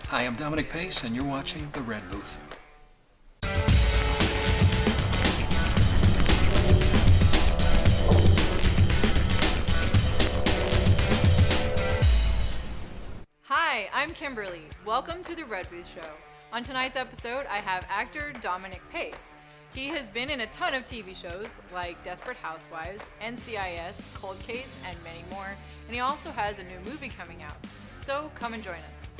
Hi, I'm Dominic Pace, and you're watching The Red Booth. Hi, I'm Kimberly. Welcome to The Red Booth Show. On tonight's episode, I have actor Dominic Pace. He has been in a ton of TV shows like Desperate Housewives, NCIS, Cold Case, and many more, and he also has a new movie coming out. So come and join us.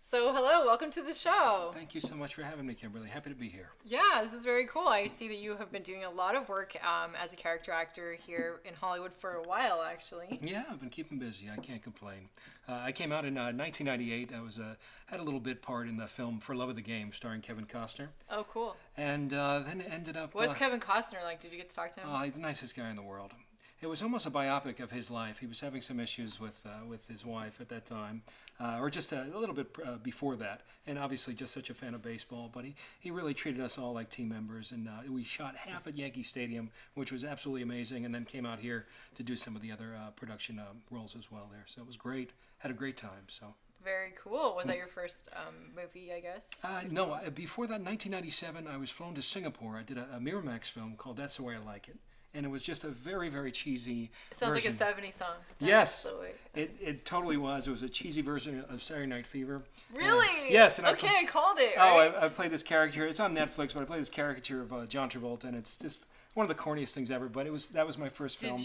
So hello, welcome to the show. Thank you so much for having me, Kimberly. Happy to be here. Yeah, this is very cool. I see that you have been doing a lot of work as a character actor here in Hollywood for a while, actually. Yeah, I've been keeping busy. I can't complain. I came out in 1998. I had a little bit part in the film For Love of the Game, starring Kevin Costner. Oh, cool. And then it ended up... What's Kevin Costner like? Did you get to talk to him? He's the nicest guy in the world. It was almost a biopic of his life. He was having some issues with his wife at that time, or just a little bit before that. And obviously just such a fan of baseball. But he really treated us all like team members. And we shot half at Yankee Stadium, which was absolutely amazing, and then came out here to do some of the other production roles as well there. So it was great. Had a great time. So. Very cool. Was that your first movie, I guess? No. Before that, 1997, I was flown to Singapore. I did a Miramax film called That's the Way I Like It. And it was just a very, very cheesy Sounds version. like a 70s song. Yes, it totally was. It was a cheesy version of Saturday Night Fever. Really? Yes. And I called it, right? I played this character. It's on Netflix, but I played this caricature of John Travolta, and it's just one of the corniest things ever. But that was my first film.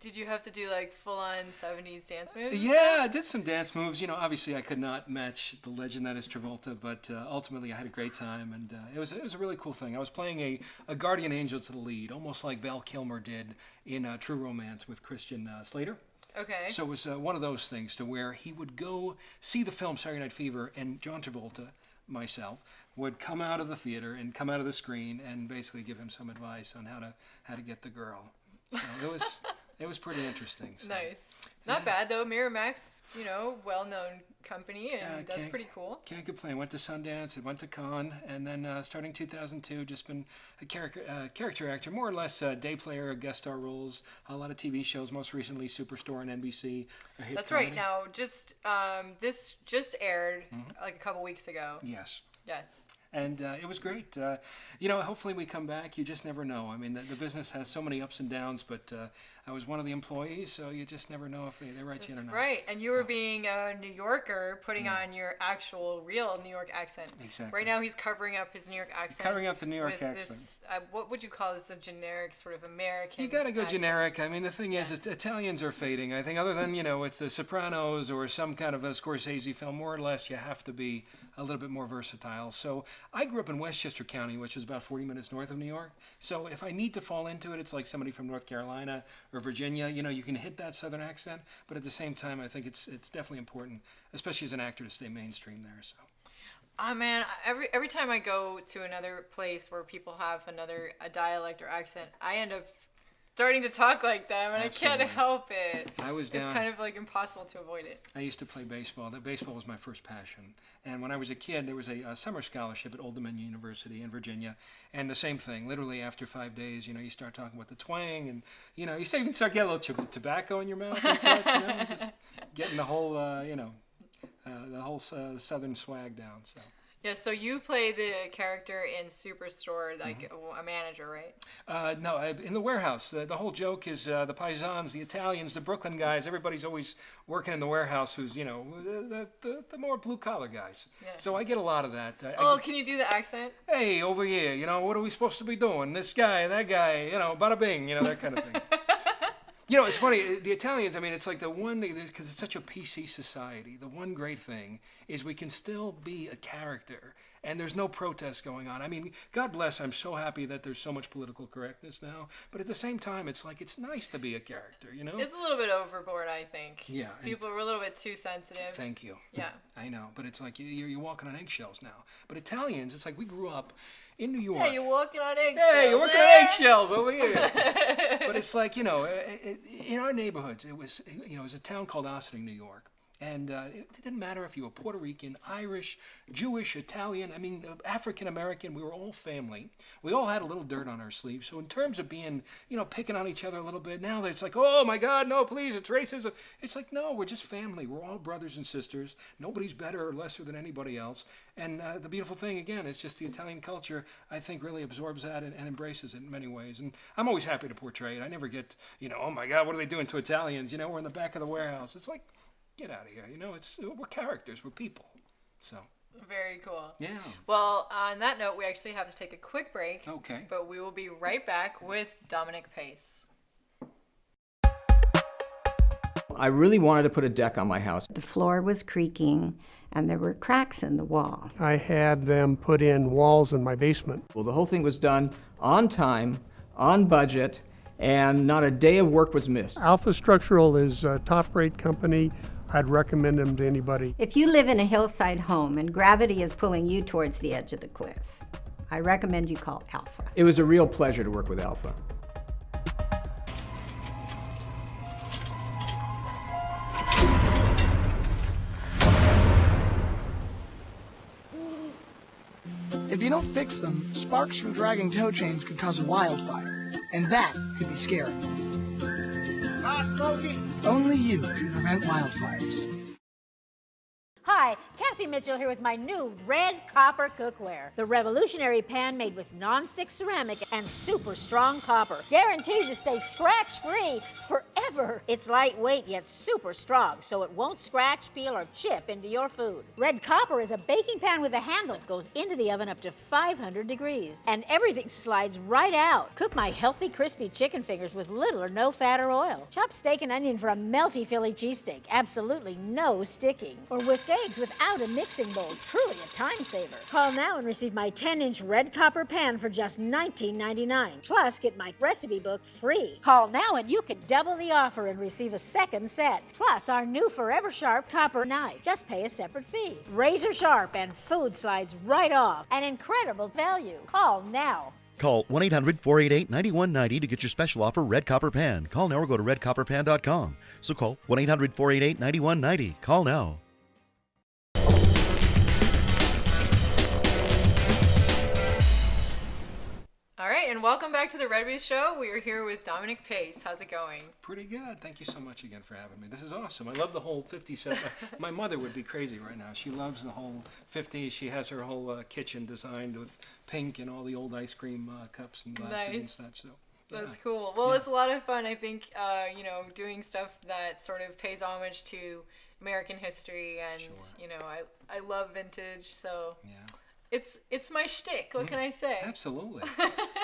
Did you have to do like full-on 70s dance moves? Yeah, I did some dance moves. Obviously I could not match the legend that is Travolta, but ultimately I had a great time, and it was a really cool thing. I was playing a guardian angel to the lead, almost like Val Kilmer did in True Romance with Christian Slater. Okay. So it was one of those things to where he would go see the film Saturday Night Fever, and John Travolta, myself, would come out of the theater and come out of the screen and basically give him some advice on how to get the girl. So it was pretty interesting. So. Nice. Not bad though. Miramax, well-known company, and that's pretty cool. Can't complain. Went to Sundance, and went to Cannes, and then starting 2002, just been a character actor, more or less day player, guest star roles, a lot of TV shows. Most recently, Superstore on NBC. That's right. Now, this just aired like a couple weeks ago. Yes. Yes. And it was great. Hopefully we come back. You just never know. I mean, the business has so many ups and downs, but I was one of the employees, so you just never know if they write you in or not. That's right. And you were being a New Yorker, putting on your actual, real New York accent. Exactly. Right now he's covering up his New York accent. Covering up the New York accent. This, what would you call this, a generic sort of American You got to go accent. generic. I mean, the thing is Italians are fading. I think other than, it's The Sopranos or some kind of a Scorsese film, more or less you have to be a little bit more versatile. So I grew up in Westchester County, which is about 40 minutes north of New York. So if I need to fall into it, it's like somebody from North Carolina or Virginia. You can hit that southern accent, but at the same time, I think it's definitely important, especially as an actor, to stay mainstream there. So. Oh man, every time I go to another place where people have a dialect or accent, I end up starting to talk like them, and Absolutely. I can't help it. I was down. It's kind of like impossible to avoid it. I used to play baseball. Baseball was my first passion. And when I was a kid, there was a summer scholarship at Old Dominion University in Virginia. And the same thing, literally after 5 days, you start talking with the twang, and, you even start getting a little tobacco in your mouth and such, just getting the whole, southern swag down, so. Yeah, so you play the character in Superstore, like a manager, right? No, in the warehouse. The whole joke is the paisans, the Italians, the Brooklyn guys, everybody's always working in the warehouse who's, the more blue-collar guys. Yeah. So I get a lot of that. Can you do the accent? Hey, over here, what are we supposed to be doing? This guy, that guy, bada bing, that kind of thing. It's funny, the Italians, it's like the one, because it's such a PC society, the one great thing is we can still be a character, and there's no protest going on. God bless, I'm so happy that there's so much political correctness now, but at the same time, it's like, it's nice to be a character, It's a little bit overboard, I think. Yeah. People are a little bit too sensitive. Thank you. Yeah. I know, but it's like you're walking on eggshells now. But Italians, it's like we grew up in New York. Hey, you're walking on eggshells. Hey, you're walking on eggshells over here. But it's like, in our neighborhoods, it was a town called Ossining, New York. And it didn't matter if you were Puerto Rican, Irish, Jewish, Italian, African American, we were all family. We all had a little dirt on our sleeves. So in terms of being, picking on each other a little bit, now it's like, oh my God, no, please, it's racism. It's like, no, we're just family. We're all brothers and sisters. Nobody's better or lesser than anybody else. And the beautiful thing, again, is just the Italian culture, I think, really absorbs that and embraces it in many ways. And I'm always happy to portray it. I never get, oh my God, what are they doing to Italians? We're in the back of the warehouse. It's like, get out of here. We're characters. We're people. So. Very cool. Yeah. Well, on that note, we actually have to take a quick break. Okay. But we will be right back with Dominic Pace. I really wanted to put a deck on my house. The floor was creaking and there were cracks in the wall. I had them put in walls in my basement. Well, the whole thing was done on time, on budget, and not a day of work was missed. Alpha Structural is a top-rate company. I'd recommend them to anybody. If you live in a hillside home and gravity is pulling you towards the edge of the cliff, I recommend you call Alpha. It was a real pleasure to work with Alpha. If you don't fix them, sparks from dragging tow chains could cause a wildfire, and that could be scary. Only you can prevent wildfires. Hi, Kathy Mitchell here with my new red copper cookware. The revolutionary pan made with non-stick ceramic and super strong copper. Guaranteed to stay scratch-free forever. It's lightweight yet super strong, so it won't scratch, peel, or chip into your food. Red copper is a baking pan with a handle that goes into the oven up to 500 degrees. And everything slides right out. Cook my healthy, crispy chicken fingers with little or no fat or oil. Chop steak and onion for a melty Philly cheesesteak. Absolutely no sticking. Or whisk eggs without a mixing bowl. Truly a time saver. Call now and receive my 10-inch red copper pan for just $19.99. Plus, get my recipe book free. Call now and you can double the offer and receive a second set. Plus, our new Forever Sharp copper knife. Just pay a separate fee. Razor sharp and food slides right off. An incredible value. Call now. Call 1-800-488-9190 to get your special offer, Red Copper Pan. Call now or go to redcopperpan.com. So call 1-800-488-9190. Call now. All right, and welcome back to the Red Booth Show. We are here with Dominic Pace. How's it going? Pretty good. Thank you so much again for having me. This is awesome. I love the whole 50s set. My mother would be crazy right now. She loves the whole 50s. She has her whole kitchen designed with pink and all the old ice cream cups and glasses and such. So. Yeah. That's cool. Well, it's a lot of fun. I think, doing stuff that sort of pays homage to American history, and I love vintage. So yeah. It's my shtick. What can I say? Absolutely.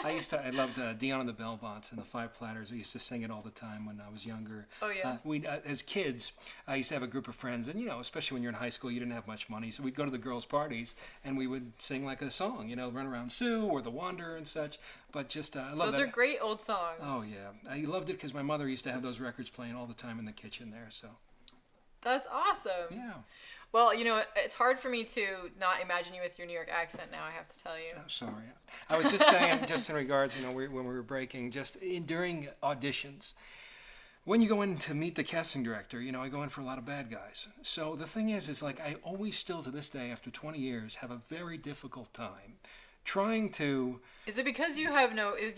I loved Dion and the Bellbots and the Five Platters. We used to sing it all the time when I was younger. Oh yeah. As kids, I used to have a group of friends, and especially when you're in high school, you didn't have much money, so we'd go to the girls' parties and we would sing like a song, Run Around Sue or The Wanderer and such. But just I love that. Those are great old songs. Oh yeah, I loved it because my mother used to have those records playing all the time in the kitchen there. So. That's awesome. Yeah. Well, it's hard for me to not imagine you with your New York accent now, I have to tell you. I'm sorry. I was just saying, just in regards, when we were breaking, during auditions, when you go in to meet the casting director, I go in for a lot of bad guys. So the thing is like I always still to this day, after 20 years, have a very difficult time trying to... Is it because you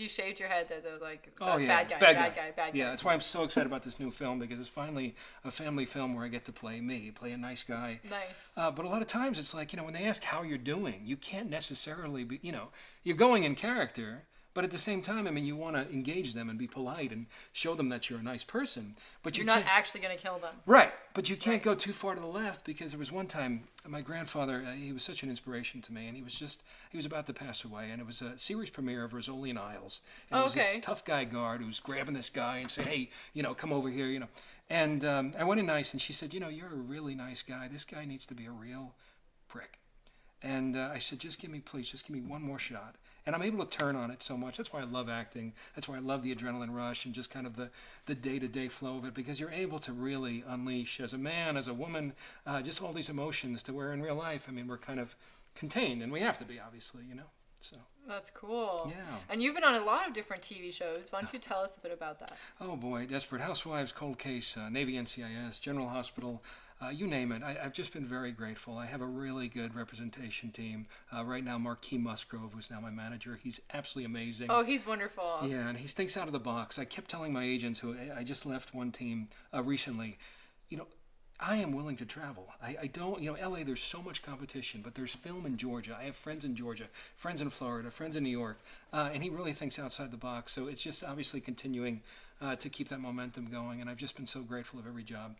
shaved your head as a bad guy? Yeah, that's why I'm so excited about this new film, because it's finally a family film where I get to play a nice guy. Nice. But a lot of times it's like, when they ask how you're doing, you can't necessarily be, you're going in character, but at the same time, you want to engage them and be polite and show them that you're a nice person. But you're not actually going to kill them. Right. But you can't go too far to the left, because there was one time, my grandfather, he was such an inspiration to me, and he was about to pass away, and it was a series premiere of Rizzoli and Isles. And it was this tough guy guard who was grabbing this guy and saying, hey, come over here, And I went in nice, and she said, you're a really nice guy. This guy needs to be a real prick. And I said, just give me one more shot. And I'm able to turn on it so much. That's why I love acting. That's why I love the adrenaline rush and just kind of the day-to-day flow of it, because you're able to really unleash, as a man, as a woman, just all these emotions, to where in real life, we're kind of contained, and we have to be, obviously, So. That's cool. Yeah. And you've been on a lot of different TV shows. Why don't you tell us a bit about that? Oh boy, Desperate Housewives, Cold Case, Navy NCIS, General Hospital, you name it. I've just been very grateful. I have a really good representation team. Right now, Marquis Musgrove, who's now my manager, he's absolutely amazing. Oh, he's wonderful. Yeah, and he thinks out of the box. I kept telling my agents, who I just left one team recently, I am willing to travel. I don't, LA, there's so much competition, but there's film in Georgia. I have friends in Georgia, friends in Florida, friends in New York, and he really thinks outside the box. So it's just obviously continuing to keep that momentum going, and I've just been so grateful of every job.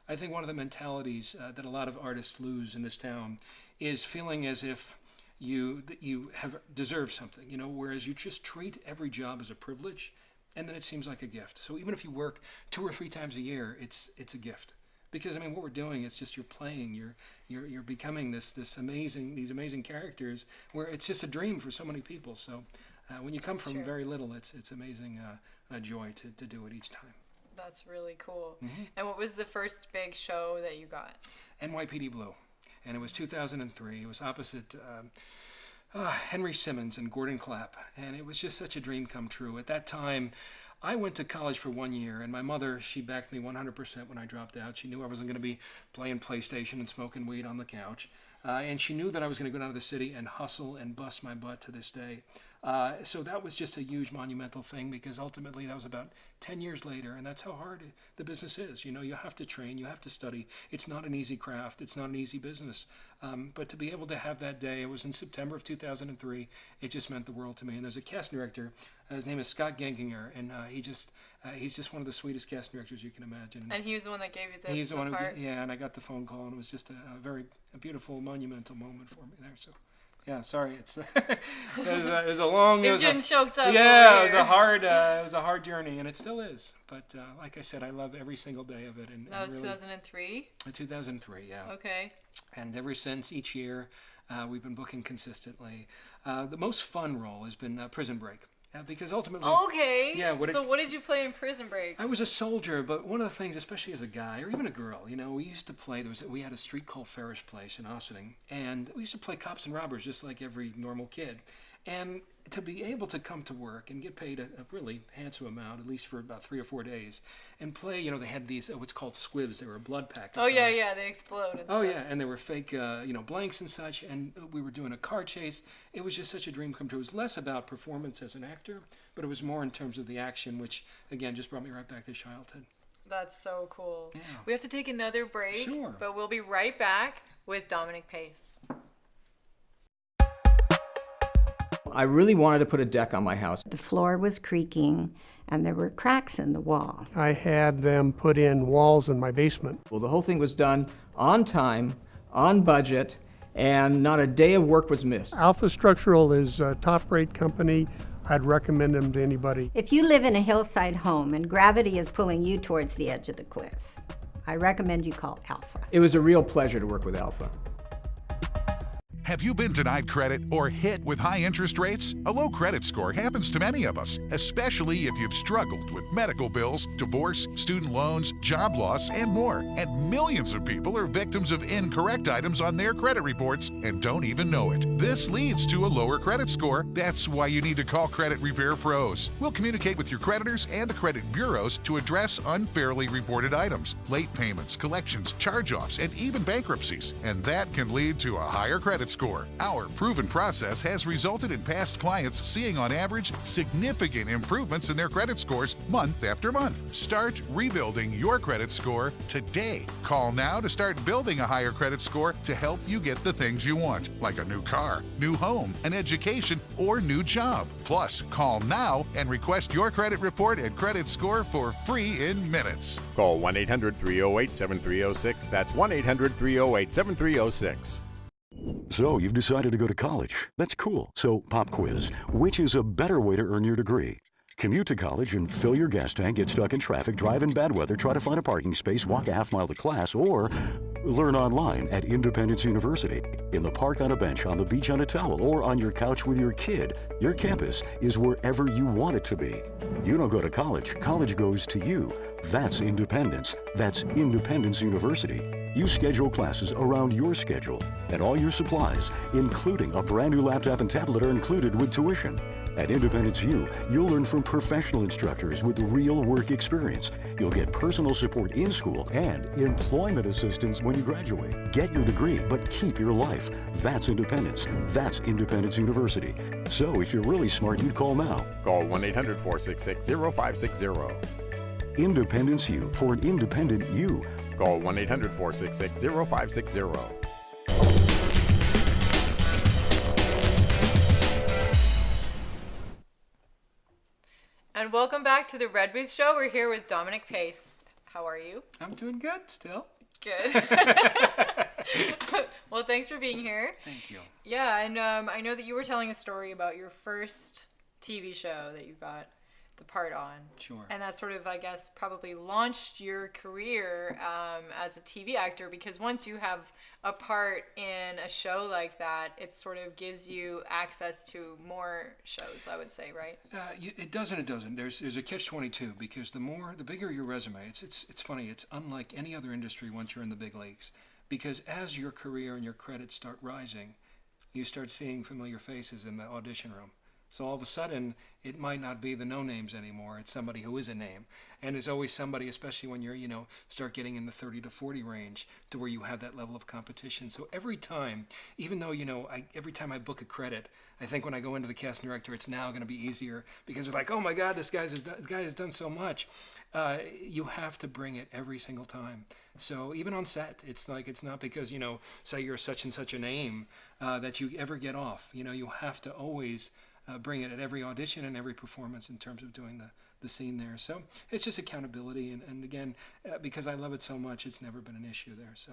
I think one of the mentalities that a lot of artists lose in this town is feeling as if you have deserve something, whereas you just treat every job as a privilege, and then it seems like a gift. So even if you work 2 or 3 times a year, it's a gift. Because what we're doing, it's just you're playing, you're becoming these amazing characters, where it's just a dream for so many people. So when you come That's from true. very little, it's amazing joy to do it each time. That's really cool. Mm-hmm. And what was the first big show that you got? NYPD Blue, and it was 2003. It was opposite Henry Simmons and Gordon Clapp, and it was just such a dream come true. At that time, I went to college for 1 year, and my mother, she backed me 100% when I dropped out. She knew I wasn't going to be playing PlayStation and smoking weed on the couch. And she knew that I was going to go down to the city and hustle and bust my butt to this day. So that was just a huge monumental thing, because ultimately that was about 10 years later, and that's how hard the business is. You have to train, you have to study. It's not an easy craft, it's not an easy business. But to be able to have that day, it was in September of 2003, it just meant the world to me. And there's a casting director, his name is Scott Genginger, and he's just one of the sweetest casting directors you can imagine. And he was the one that gave you the He's the one who part? did, yeah, and I got the phone call, and it was just a beautiful, monumental moment for me there. So, yeah, sorry, it was a long. He's getting choked up. Yeah, over it was a hard journey, and it still is. But like I said, I love every single day of it. And That was really, 2003? 2003, yeah. Okay. And ever since, each year, we've been booking consistently. The most fun role has been Prison Break. Because ultimately, Okay. Yeah. So what did you play in Prison Break? I was a soldier, but one of the things, especially as a guy or even a girl, we used to play. We had a street called Ferris Place in Ossining, and we used to play cops and robbers just like every normal kid. And to be able to come to work and get paid a really handsome amount, at least for about 3 or 4 days, and play, they had these what's called squibs. They were blood packets. Oh yeah, they explode. And Oh stuff. yeah, and they were fake, blanks and such. And we were doing a car chase. It was just such a dream come true. It was less about performance as an actor, but it was more in terms of the action, which again just brought me right back to childhood. That's so cool. Yeah. We have to take another break. Sure. But we'll be right back with Dominic Pace. I really wanted to put a deck on my house. The floor was creaking, and there were cracks in the wall. I had them put in walls in my basement. Well, the whole thing was done on time, on budget, and not a day of work was missed. Alpha Structural is a top-rate company. I'd recommend them to anybody. If you live in a hillside home and gravity is pulling you towards the edge of the cliff, I recommend you call Alpha. It was a real pleasure to work with Alpha. Have you been denied credit or hit with high interest rates? A low credit score happens to many of us, especially if you've struggled with medical bills, divorce, student loans, job loss, and more. And millions of people are victims of incorrect items on their credit reports and don't even know it. This leads to a lower credit score. That's why you need to call Credit Repair Pros. We'll communicate with your creditors and the credit bureaus to address unfairly reported items, late payments, collections, charge-offs, and even bankruptcies. And that can lead to a higher credit score. Our proven process has resulted in past clients seeing on average significant improvements in their credit scores month after month. Start rebuilding your credit score today. Call now to start building a higher credit score to help you get the things you want, like a new car, new home, an education, or new job. Plus, call now and request your credit report and credit score for free in minutes. Call 1-800-308-7306. That's 1-800-308-7306. So, you've decided to go to college. That's cool. So, pop quiz. Which is a better way to earn your degree? Commute to college and fill your gas tank, get stuck in traffic, drive in bad weather, try to find a parking space, walk a half mile to class, or learn online at Independence University. In the park on a bench, on the beach on a towel, or on your couch with your kid, your campus is wherever you want it to be. You don't go to college. College goes to you. That's independence. That's Independence University. You schedule classes around your schedule, and all your supplies, including a brand new laptop and tablet, are included with tuition. At Independence U, you'll learn from professional instructors with real work experience. You'll get personal support in school and employment assistance when you graduate. Get your degree, but keep your life. That's independence. That's Independence University. So if you're really smart, you'd call now. Call 1-800-466-0560. Independence U, for an independent you. Call 1-800-466-0560. And welcome back to the Red Booth Show. We're here with Dominic Pace. How are you? I'm doing good still. Good. Well, thanks for being here. Thank you. Yeah, and I know that you were telling a story about your first TV show that you got the part on. Sure. And that sort of, I guess, probably launched your career as a TV actor, because once you have a part in a show like that, it sort of gives you access to more shows, I would say, right? It does and it doesn't. There's a catch-22, because the bigger your resume, it's funny, it's unlike any other industry once you're in the big leagues, because as your career and your credits start rising, you start seeing familiar faces in the audition room. So all of a sudden, it might not be the no-names anymore. It's somebody who is a name. And there's always somebody, especially when you're, start getting in the 30 to 40 range, to where you have that level of competition. So every time, even though, every time I book a credit, I think when I go into the casting director, it's now going to be easier, because they're like, oh my God, this guy has done so much. You have to bring it every single time. So even on set, it's not because, say you're such and such a name, that you ever get off. You have to always bring it at every audition and every performance in terms of doing the scene there. So it's just accountability. And again, because I love it so much, it's never been an issue there. So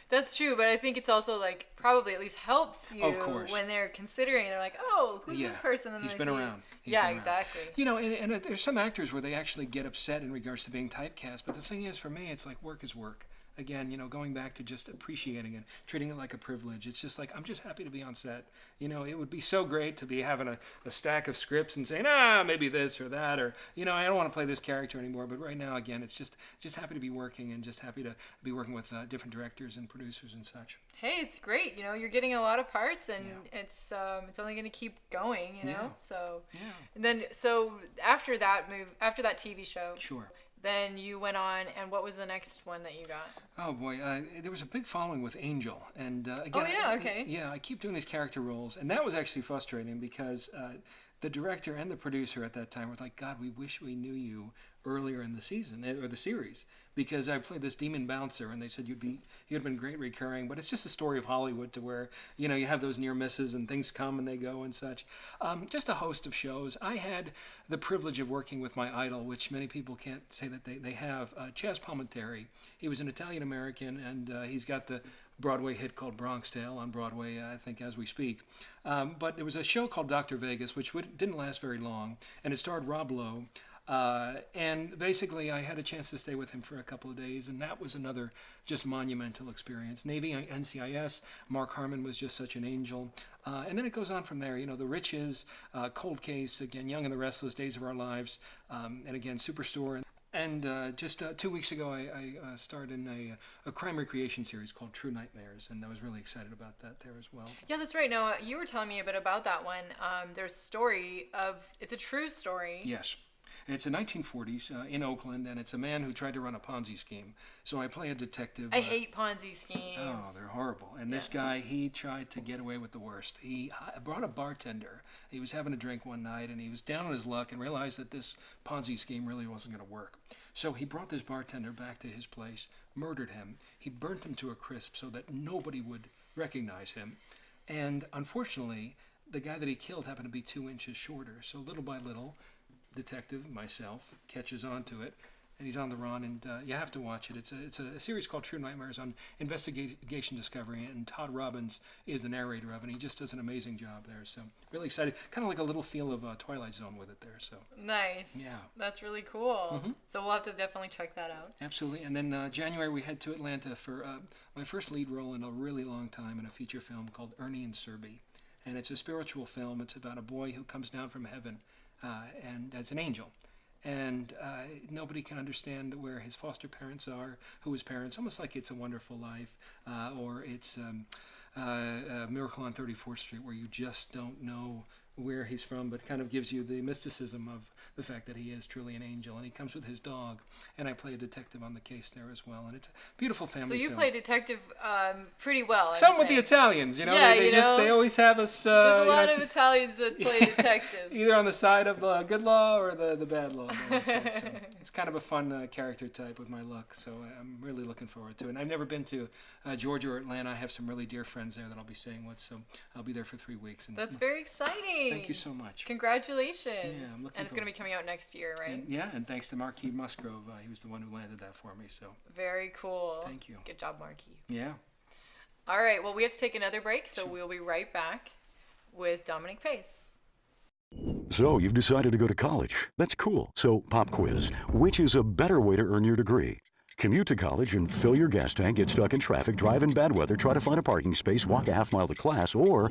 that's true, but I think it's also probably at least helps you when they're considering. They're like, oh, who's this person? And he's been around. Exactly. And there's some actors where they actually get upset in regards to being typecast. But the thing is, for me, it's like work is work. Again, going back to just appreciating it, treating it like a privilege. It's just like, I'm just happy to be on set. It would be so great to be having a stack of scripts and saying, maybe this or that, or, I don't want to play this character anymore. But right now, again, it's just happy to be working, and just happy to be working with different directors and producers and such. Hey, it's great. You're getting a lot of parts, and it's only going to keep going, So, and then, after that TV show. Sure. Then you went on, and what was the next one that you got? Oh boy, there was a big following with Angel, and again, I keep doing these character roles, and that was actually frustrating, because the director and the producer at that time was like, God, we wish we knew you earlier in the season or the series, because I played this demon bouncer, and they said you'd been great recurring, but it's just a story of Hollywood, to where you have those near misses and things come and they go and such. Just a host of shows. I had the privilege of working with my idol, which many people can't say that they have. Chaz Palminteri. He was an Italian American, and he's got the Broadway hit called Bronx Tale on Broadway, I think, as we speak. But there was a show called Dr. Vegas, which didn't last very long, and it starred Rob Lowe. And basically, I had a chance to stay with him for a couple of days, and that was another just monumental experience. Navy NCIS, Mark Harmon was just such an angel. And then it goes on from there. The Riches, Cold Case, again, Young and the Restless, Days of Our Lives, and again, Superstore. And just 2 weeks ago, I starred in a crime recreation series called True Nightmares, and I was really excited about that there as well. Yeah, that's right. No, you were telling me a bit about that one. There's a story it's a true story. Yes. It's in 1940s in Oakland, and it's a man who tried to run a Ponzi scheme. So I play a detective. I hate Ponzi schemes. Oh, they're horrible. And this guy, he tried to get away with the worst. He brought a bartender. He was having a drink one night, and he was down on his luck and realized that this Ponzi scheme really wasn't going to work. So he brought this bartender back to his place, murdered him. He burnt him to a crisp so that nobody would recognize him. And unfortunately, the guy that he killed happened to be 2 inches shorter. So little by little, detective, myself, catches on to it, and he's on the run, and you have to watch it. It's a series called True Nightmares on Investigation Discovery, and Todd Robbins is the narrator of it, and he just does an amazing job there. So really excited. Kind of like a little feel of Twilight Zone with it there. So nice. Yeah. That's really cool. Mm-hmm. So we'll have to definitely check that out. Absolutely. And then January we head to Atlanta for my first lead role in a really long time in a feature film called Ernie and Serby. And it's a spiritual film. It's about a boy who comes down from heaven and as an angel. and nobody can understand where his foster parents are, who his parents, almost like It's a Wonderful Life, or it's Miracle on 34th Street, where you just don't know where he's from, but kind of gives you the mysticism of the fact that he is truly an angel. And he comes with his dog, and I play a detective on the case there as well. And it's a beautiful family film. So you play detective pretty well. Some with the Italians, Yeah, they always have us. There's a lot of Italians that play detectives. Either on the side of the good law or the bad law. So it's kind of a fun character type with my look. So I'm really looking forward to it. And I've never been to Georgia or Atlanta. I have some really dear friends there that I'll be staying with. So I'll be there for 3 weeks. And that's very exciting. Thank you so much. Congratulations. Yeah, I'm looking and it's going to be coming out next year, right? And thanks to Marquis Musgrove. He was the one who landed that for me. So very cool. Thank you. Good job, Marquis. Yeah. All right. Well, we have to take another break, so we'll be right back with Dominic Pace. So you've decided to go to college. That's cool. So pop quiz. Which is a better way to earn your degree? Commute to college and fill your gas tank, get stuck in traffic, drive in bad weather, try to find a parking space, walk a half-mile to class, or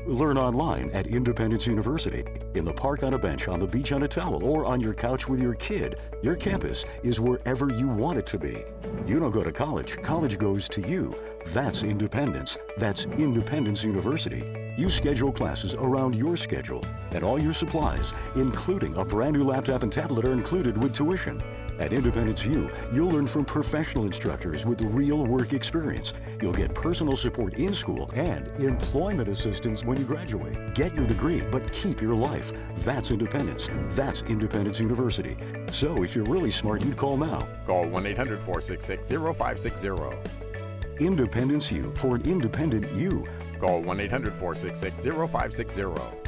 learn online at Independence University. In the park on a bench, on the beach on a towel, or on your couch with your kid, your campus is wherever you want it to be. You don't go to college. College goes to you. That's independence. That's Independence University. You schedule classes around your schedule, and all your supplies, including a brand new laptop and tablet, are included with tuition. At Independence U, you'll learn from professional instructors with real work experience. You'll get personal support in school and employment assistance when you graduate. Get your degree, but keep your life. That's independence. That's Independence University. So if you're really smart, you'd call now. Call 1-800-466-0560. Independence U, for an independent you. Call 1-800-466-0560.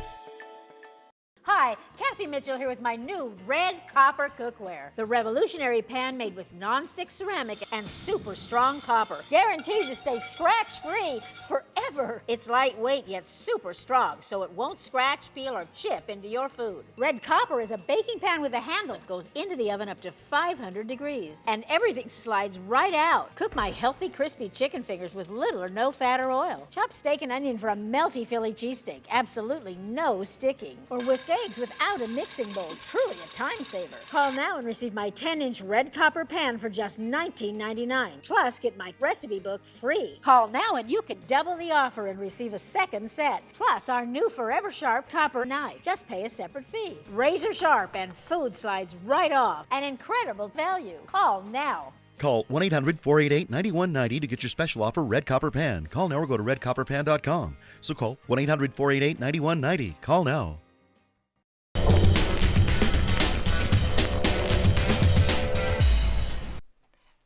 Hi, Kathy Mitchell here with my new red copper cookware. The revolutionary pan made with non-stick ceramic and super strong copper. Guaranteed to stay scratch-free forever. It's lightweight yet super strong, so it won't scratch, peel, or chip into your food. Red copper is a baking pan with a handle that goes into the oven up to 500 degrees. And everything slides right out. Cook my healthy, crispy chicken fingers with little or no fat or oil. Chop steak and onion for a melty Philly cheesesteak. Absolutely no sticking. Or whisk eggs without a mixing bowl. Truly a time saver. Call now and receive my 10-inch red copper pan for just $19.99. Plus, get my recipe book free. Call now and you can double the offer and receive a second set. Plus, our new Forever Sharp copper knife. Just pay a separate fee. Razor sharp and food slides right off. An incredible value. Call now. Call 1-800-488-9190 to get your special offer, Red Copper Pan. Call now or go to redcopperpan.com. So call 1-800-488-9190. Call now.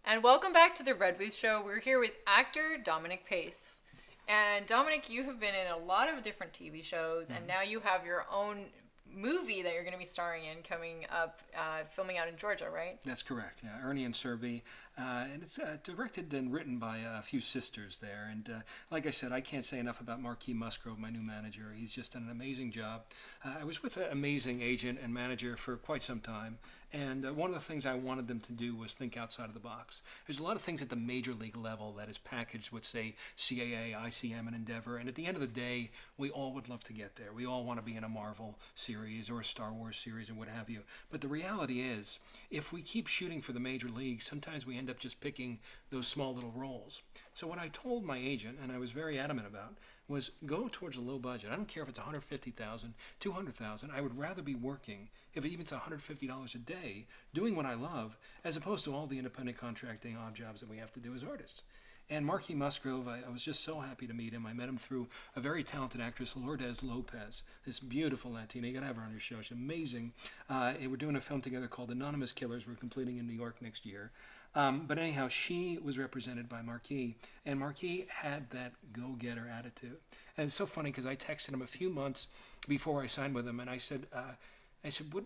And welcome back to the Red Booth Show. We're here with actor Dominic Pace. And Dominic, you have been in a lot of different TV shows, and now you have your own movie that you're going to be starring in coming up, filming out in Georgia, right? That's correct, yeah. Ernie and Serby. And it's directed and written by a few sisters there. And like I said, I can't say enough about Marquis Musgrove, my new manager. He's just done an amazing job. I was with an amazing agent and manager for quite some time. And one of the things I wanted them to do was think outside of the box. There's a lot of things at the major league level that is packaged with, say, CAA, ICM, and Endeavor. And at the end of the day, we all would love to get there. We all want to be in a Marvel series or a Star Wars series and what have you. But the reality is, if we keep shooting for the major leagues, sometimes we end up just picking those small little roles. So what I told my agent, and I was very adamant about, was go towards a low budget. I don't care if it's $150,000, $200,000. I would rather be working, if even it's $150 a day, doing what I love, as opposed to all the independent contracting odd jobs that we have to do as artists. And Marquis Musgrove, I was just so happy to meet him. I met him through a very talented actress, Lourdes Lopez, this beautiful Latina. You got to have her on your show. She's amazing. We're doing a film together called Anonymous Killers. We're completing in New York next year. But anyhow, she was represented by Marquis, and Marquis had that go-getter attitude. And it's so funny because I texted him a few months before I signed with him, and I said,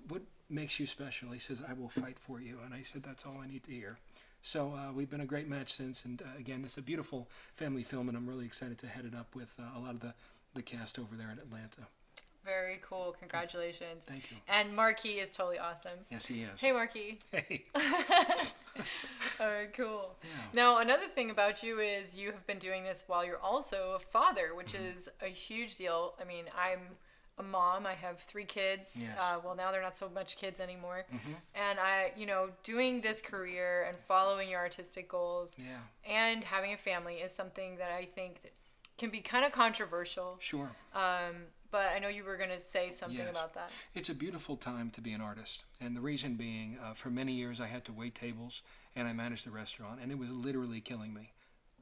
what makes you special? He says, I will fight for you. And I said, that's all I need to hear. So we've been a great match since, and again, it's a beautiful family film, and I'm really excited to head it up with a lot of the cast over there in Atlanta. Very cool. Congratulations. Thank you. And Marquis is totally awesome. Yes, he is. Hey, Marquis. Hey. All right, cool. Yeah. Now, another thing about you is you have been doing this while you're also a father, which is a huge deal. I mean, I'm a mom. I have 3 kids. Yes. Well, now they're not so much kids anymore. And I, doing this career and following your artistic goals and having a family is something that I think that can be kind of controversial. Sure. But I know you were going to say something about that. It's a beautiful time to be an artist. And the reason being, for many years I had to wait tables and I managed a restaurant, and it was literally killing me.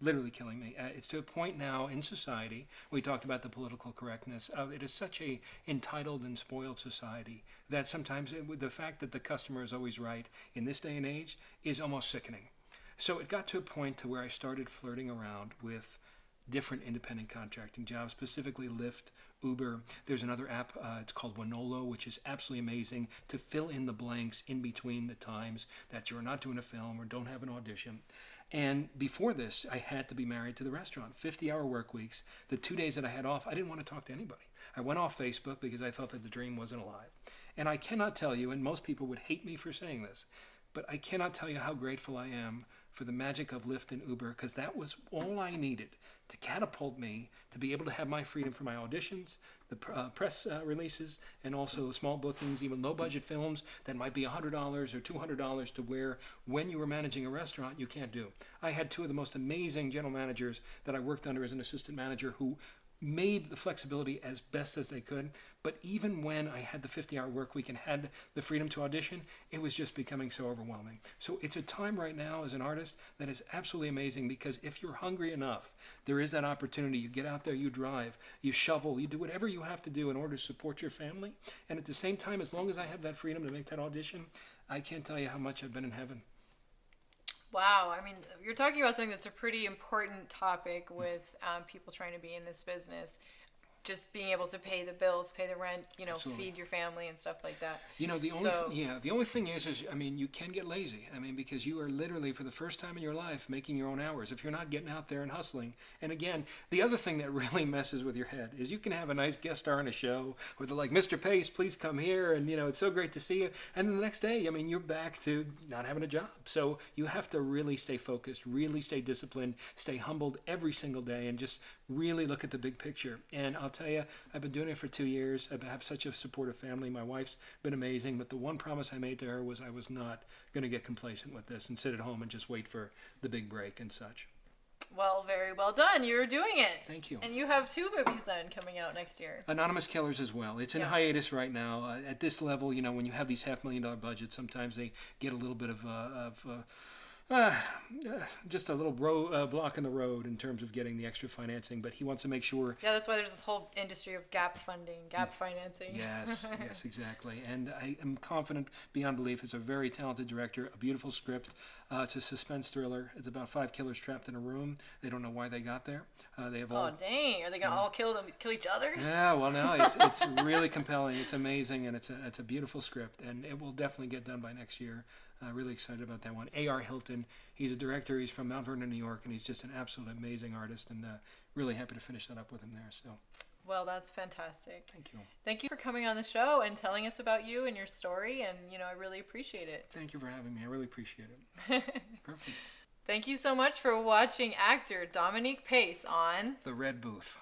Literally killing me. It's to a point now in society, we talked about the political correctness, it is such a entitled and spoiled society that sometimes the fact that the customer is always right in this day and age is almost sickening. So it got to a point to where I started flirting around with different independent contracting jobs, specifically Lyft, Uber. There's another app, it's called Winolo, which is absolutely amazing to fill in the blanks in between the times that you're not doing a film or don't have an audition. And before this, I had to be married to the restaurant. 50-hour work weeks. The 2 days that I had off, I didn't want to talk to anybody. I went off Facebook because I thought that the dream wasn't alive. And I cannot tell you, and most people would hate me for saying this, but I cannot tell you how grateful I am for the magic of Lyft and Uber, because that was all I needed to catapult me to be able to have my freedom for my auditions, the press releases, and also small bookings, even low-budget films that might be $100 or $200 to where, when you were managing a restaurant, you can't do. I had 2 of the most amazing general managers that I worked under as an assistant manager who made the flexibility as best as they could. But even when I had the 50-hour work week and had the freedom to audition, it was just becoming so overwhelming. So it's a time right now as an artist that is absolutely amazing, because if you're hungry enough, there is that opportunity. You get out there, you drive, you shovel, you do whatever you have to do in order to support your family. And at the same time, as long as I have that freedom to make that audition, I can't tell you how much I've been in heaven. Wow, I mean, you're talking about something that's a pretty important topic with people trying to be in this business. Just being able to pay the bills, pay the rent, Absolutely. Feed your family and stuff like that. The only thing is, I mean, you can get lazy. I mean, because you are literally, for the first time in your life, making your own hours if you're not getting out there and hustling. And again, the other thing that really messes with your head is you can have a nice guest star in a show where they're like, Mr. Pace, please come here, and it's so great to see you. And then the next day, I mean, you're back to not having a job. So you have to really stay focused, really stay disciplined, stay humbled every single day, and just really look at the big picture. And I'll tell you, I've been doing it for 2 years. I have such a supportive family. My wife's been amazing, but the one promise I made to her was I was not going to get complacent with this and sit at home and just wait for the big break and such. Well, very well done. You're doing it. Thank you. And you have 2 movies then coming out next year. Anonymous Killers as well. It's in hiatus right now. At this level, when you have these $500,000 budgets, sometimes they get a little bit of just a little block in the road in terms of getting the extra financing, but he wants to make sure. Yeah, that's why there's this whole industry of gap funding, gap financing. Yes, exactly. And I am confident beyond belief. It's a very talented director, a beautiful script. It's a suspense thriller. It's about 5 killers trapped in a room. They don't know why they got there. They have all. Oh dang! Are they gonna all kill each other? Yeah, well, no, it's really compelling. It's amazing, and it's a beautiful script, and it will definitely get done by next year. Really excited about that one. A.R. Hilton, he's a director. He's from Mount Vernon, New York, and he's just an absolute amazing artist, and really happy to finish that up with him there. So. Well, that's fantastic. Thank you. Thank you for coming on the show and telling us about you and your story, and I really appreciate it. Thank you for having me. I really appreciate it. Perfect. Thank you so much for watching actor Dominic Pace on The Red Booth.